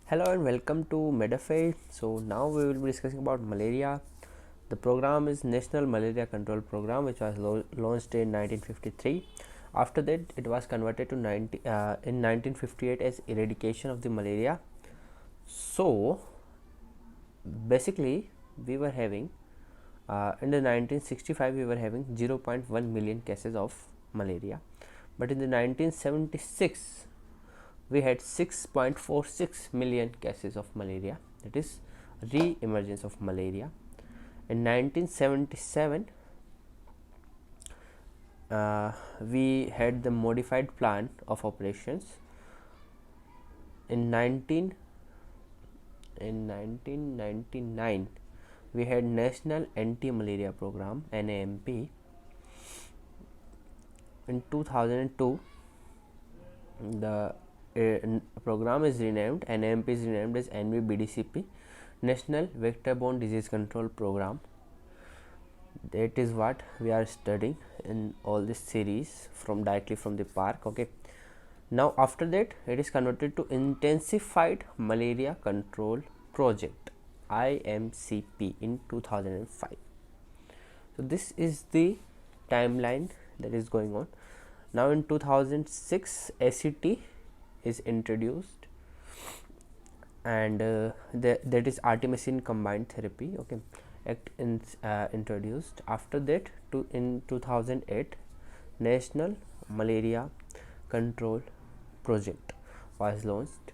Hello and welcome to Medafay. So now we will be discussing about malaria. The program is National Malaria Control Program, which was launched in 1953. After that, it was converted to in 1958 as eradication of the malaria. So basically, we were having in the 1965 we were having 0.1 million cases of malaria, but in the 1976 we had 6.46 million cases of malaria, that is re-emergence of malaria. In 1977 we had the modified plan of operations. In 1999 we had National Anti-Malaria Program NAMP. In 2002 the program is renamed, NAMP is renamed as NVBDCP, National Vector-Borne Disease Control Program. That is what we are studying in all this series directly from the park. Okay, now after that it is converted to Intensified Malaria Control Project IMCP in 2005. So this is the timeline that is going on. Now in 2006 ACT is introduced, and that is artemisinin combined therapy. Okay, introduced. After that, in 2008 National Malaria Control Project was launched.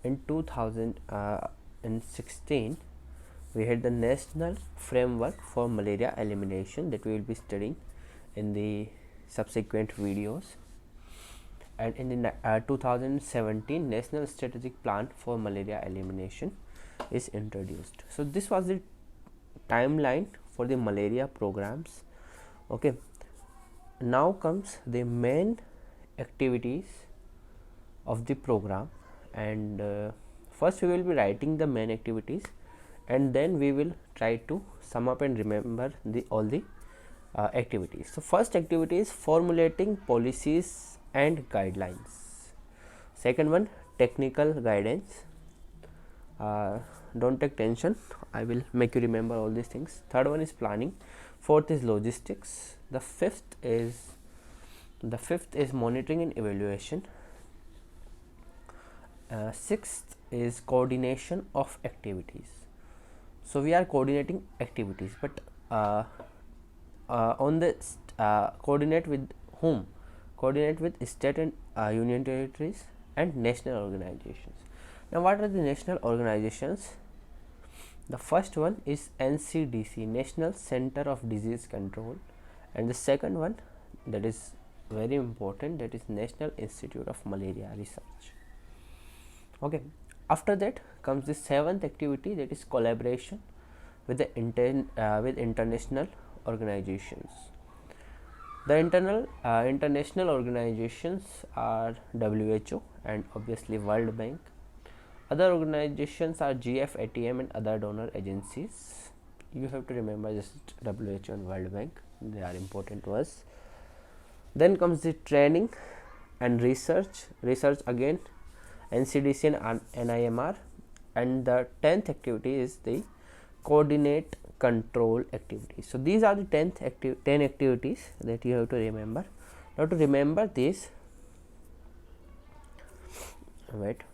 In 2016 we had the National Framework for Malaria Elimination that we will be studying in the subsequent videos. And in the 2017 National Strategic Plan for Malaria Elimination is introduced. So this was the timeline for the malaria programs. Okay, now comes the main activities of the program, and first we will be writing the main activities, and then we will try to sum up and remember all the activities. So first activity is formulating policies and guidelines. Second one, technical guidance. Don't take tension, I will make you remember all these things. Third one is planning. Fourth is logistics. The fifth is monitoring and evaluation. Sixth is coordination of activities. So we are coordinating activities, but on the coordinate with whom? Coordinate with state and union territories and national organizations. Now what are the national organizations? The first one is NCDC, National Center of Disease Control, and the second one, that is very important, that is National Institute of Malaria Research. Okay, after that comes the seventh activity, that is collaboration with the international organizations. The international organizations are WHO and obviously World Bank. Other organizations are GF, ATM and other donor agencies. You have to remember just WHO and World Bank, they are important words. Then comes the training and research. Research again NCDC and NIMR. And the 10th activity is the coordinate control activities. So these are the 10 activities that you have to remember. Now to remember this, wait,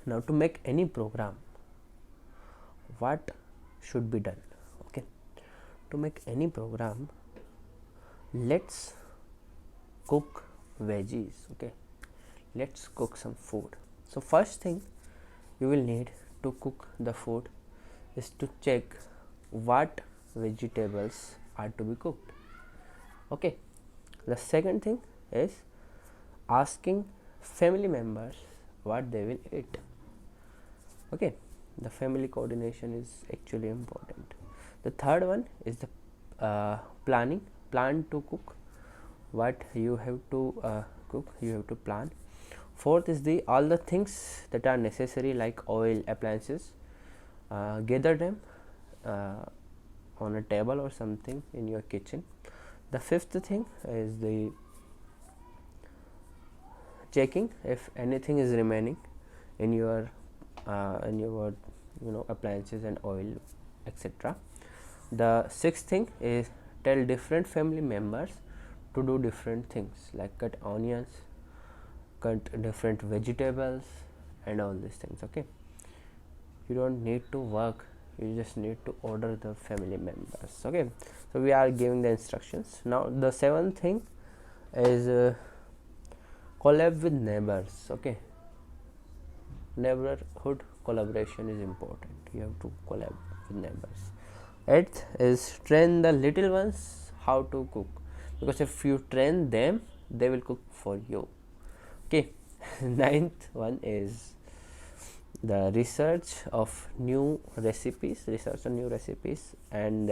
now to make any program, what should be done? Okay, to make any program, let's cook veggies. Okay, let's cook some food. So first thing you will need to cook the food is to check what vegetables are to be cooked. Okay, the second thing is asking family members what they will eat. Okay, the family coordination is actually important. The third one is the plan to cook, what you have to cook, you have to plan. Fourth is all the things that are necessary like oil, appliances, gather them on a table or something in your kitchen. The fifth thing is the checking if anything is remaining in your appliances and oil, etc. The sixth thing is tell different family members to do different things, like cut onions, cut different vegetables, and all these things. Okay, you don't need to work, you just need to order the family members. Okay, so we are giving the instructions. Now the seventh thing is collab with neighbors. Okay, neighborhood collaboration is important, you have to collab with neighbors. Eighth is train the little ones how to cook, because if you train them, they will cook for you. Okay. Ninth one is the research on new recipes, and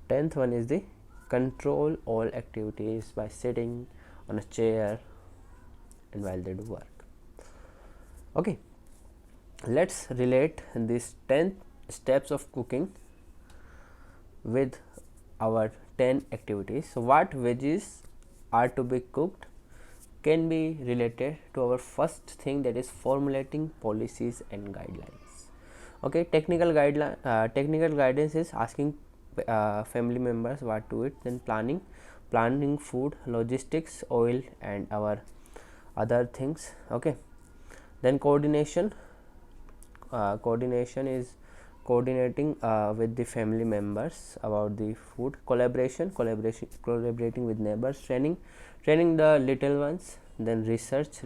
10th one is the control all activities by sitting on a chair and while they do work. Okay, let's relate these 10 steps of cooking with our 10 activities. So what veggies are to be cooked can be related to our first thing, that is formulating policies and guidelines. Okay, technical guidance is asking family members what to eat, then planning food, logistics, oil, and our other things. Okay, then coordination is coordinating with the family members about the food. Collaborating with neighbors. Training the little ones. Then research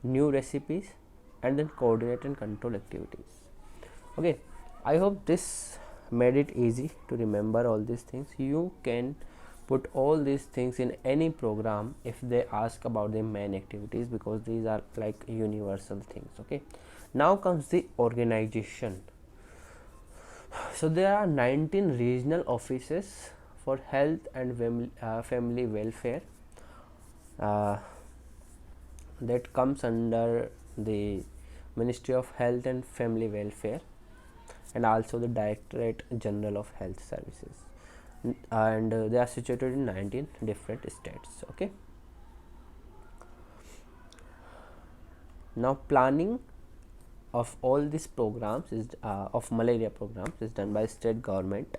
new recipes, and then coordinate and control activities. Okay, I hope this made it easy to remember all these things. You can put all these things in any program if they ask about the main activities, because these are like universal things. Okay, now comes the organization. So there are 19 regional offices for health and family welfare that comes under the Ministry of Health and Family Welfare, and also the Directorate General of Health Services, and they are situated in 19 different states. Okay, now planning of all these programs is of malaria programs is done by state government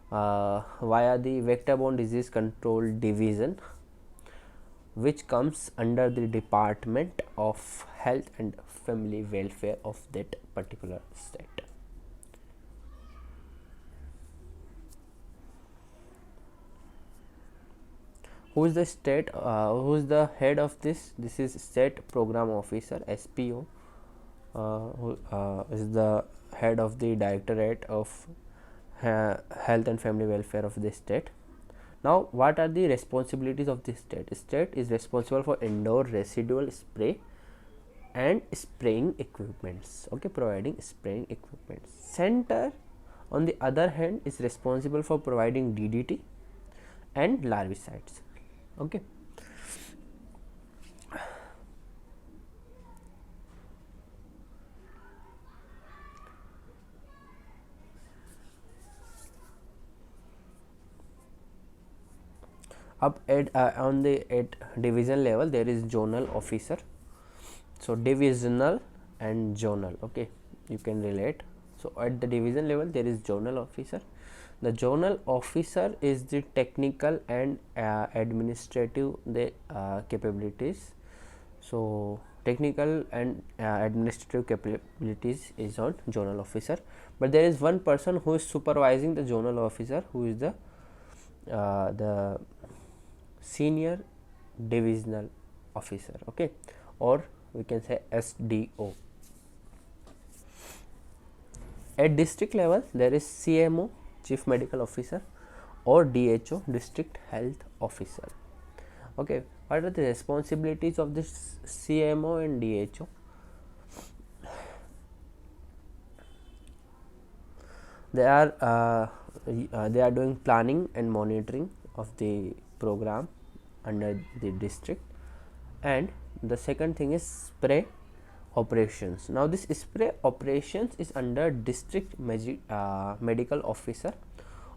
via the vector-borne disease control division, which comes under the Department of Health and Family Welfare of that particular state. Who is the state? Who is the head of this? This is State Program Officer, SPO. Who is the head of the Directorate of Health and Family Welfare of the state. Now, what are the responsibilities of the state? State is responsible for indoor residual spray and spraying equipments. Okay, providing spraying equipments. Center, on the other hand, is responsible for providing DDT and larvicides. Okay. Up at on the division level, there is zonal officer. So divisional and zonal. Okay, you can relate. So at the division level, there is zonal officer. The zonal officer is the technical and administrative capabilities. So technical and administrative capabilities is on zonal officer, but there is one person who is supervising the zonal officer, who is the senior divisional officer. Okay, or we can say SDO. At district level, there is CMO, Chief Medical Officer, or DHO, District Health Officer. Okay, what are the responsibilities of this CMO and DHO? They are doing planning and monitoring of the program under the district, and the second thing is spray operations. Now this spray operations is under district medical officer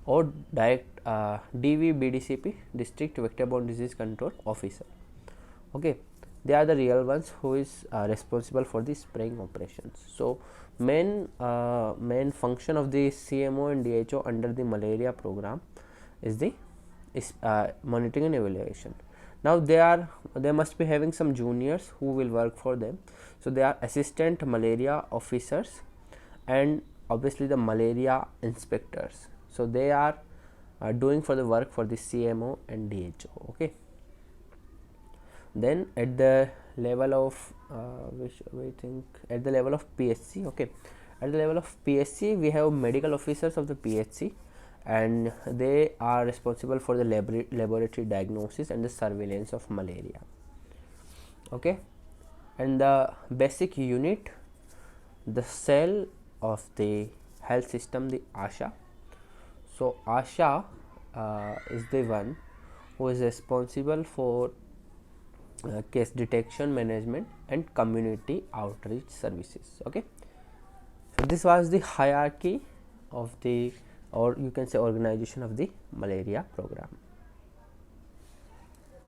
or direct DVBDCP, district vector-borne disease control officer. Okay, they are the real ones who is responsible for the spraying operations. So main function of the CMO and DHO under the malaria program is the monitoring and evaluation. Now they must be having some juniors who will work for them. So they are assistant malaria officers and obviously the malaria inspectors. So they are doing for the work for the CMO and DHO. Okay, then at the level of which we think at the level of PHC. Okay, at the level of PHC we have medical officers of the PHC, and they are responsible for the laboratory diagnosis and the surveillance of malaria. Okay, and the basic unit, the cell of the health system, the ASHA. So ASHA is the one who is responsible for case detection, management and community outreach services. Okay, so this was the hierarchy of the, or you can say, organization of the malaria program.